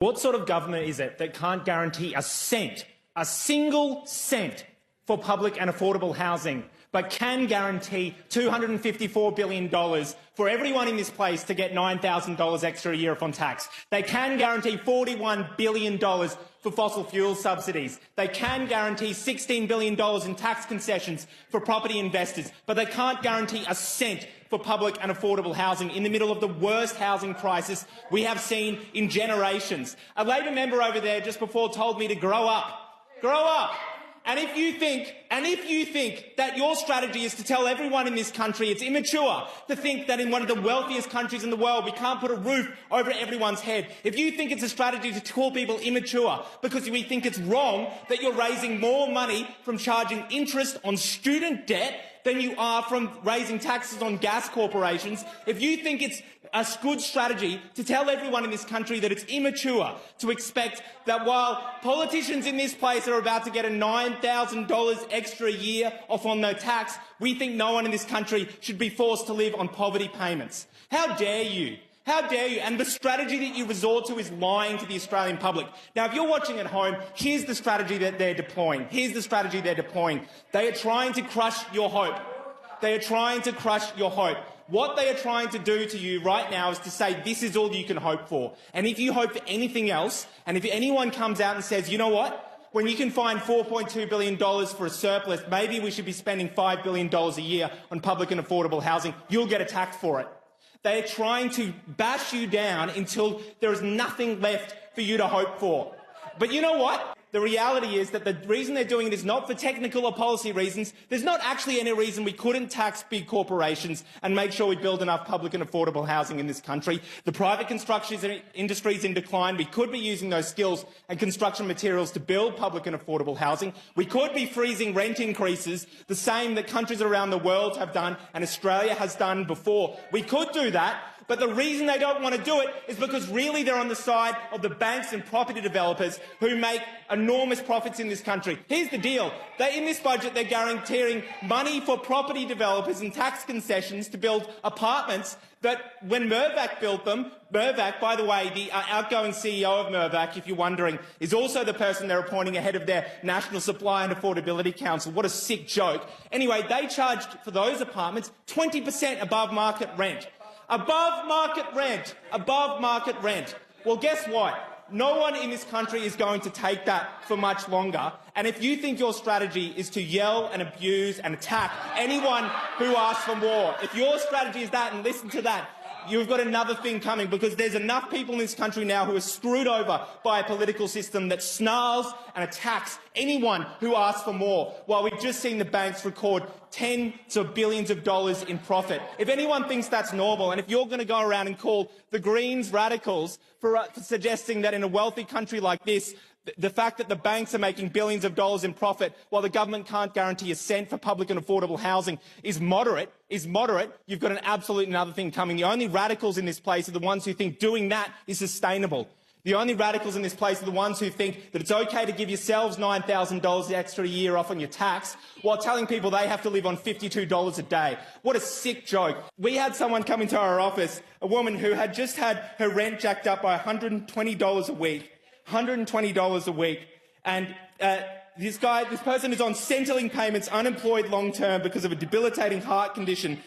What sort of government is it that can't guarantee a cent, a single cent, for public and affordable housing, but can guarantee $254 billion for everyone in this place to get $9,000 extra a year off on tax? They can guarantee $41 billion for fossil fuel subsidies. They can guarantee $16 billion in tax concessions for property investors, but they can't guarantee a cent for public and affordable housing in the middle of the worst housing crisis we have seen in generations. A Labor member over there just before told me to grow up. Grow up. And if you think that your strategy is to tell everyone in this country it's immature to think that in one of the wealthiest countries in the world we can't put a roof over everyone's head, if you think it's a strategy to call people immature because we think it's wrong that you're raising more money from charging interest on student debt than you are from raising taxes on gas corporations, if you think it's a good strategy to tell everyone in this country that it's immature to expect that while politicians in this place are about to get a $9,000 extra a year off on their tax, we think no one in this country should be forced to live on poverty payments. How dare you? How dare you? And the strategy that you resort to is lying to the Australian public. Now, if you're watching at home, here's the strategy that they're deploying. Here's the strategy they're deploying. They are trying to crush your hope. They are trying to crush your hope. What they are trying to do to you right now is to say this is all you can hope for. And if you hope for anything else, and if anyone comes out and says, you know what, when you can find $4.2 billion for a surplus, maybe we should be spending $5 billion a year on public and affordable housing, you'll get attacked for it. They are trying to bash you down until there is nothing left for you to hope for. But you know what? The reality is that the reason they're doing it is not for technical or policy reasons. There's not actually any reason we couldn't tax big corporations and make sure we build enough public and affordable housing in this country. The private construction industry is in decline. We could be using those skills and construction materials to build public and affordable housing. We could be freezing rent increases, the same that countries around the world have done and Australia has done before. We could do that. But the reason they don't want to do it is because really they're on the side of the banks and property developers who make enormous profits in this country. Here's the deal. In this budget, they're guaranteeing money for property developers and tax concessions to build apartments that when Mirvac built them, Mirvac, by the way, the outgoing CEO of Mirvac, if you're wondering, is also the person they're appointing ahead of their National Supply and Affordability Council. What a sick joke. Anyway, they charged for those apartments 20% above market rent. Above market rent. Above market rent. Well, guess what? No one in this country is going to take that for much longer. And if you think your strategy is to yell and abuse and attack anyone who asks for more, if your strategy is that, and listen to that, you've got another thing coming, because there's enough people in this country now who are screwed over by a political system that snarls and attacks anyone who asks for more, while we've just seen the banks record tens of billions of dollars in profit. If anyone thinks that's normal, and if you're going to go around and call the Greens radicals for suggesting that in a wealthy country like this, the fact that the banks are making billions of dollars in profit while the government can't guarantee a cent for public and affordable housing is moderate, you've got an absolute another thing coming. The only radicals in this place are the ones who think doing that is sustainable. The only radicals in this place are the ones who think that it's okay to give yourselves $9,000 extra a year off on your tax while telling people they have to live on $52 a day. What a sick joke. We had someone come into our office, a woman who had just had her rent jacked up by $120 a week. $120 a week, and this person is on Centrelink payments, unemployed long-term because of a debilitating heart condition.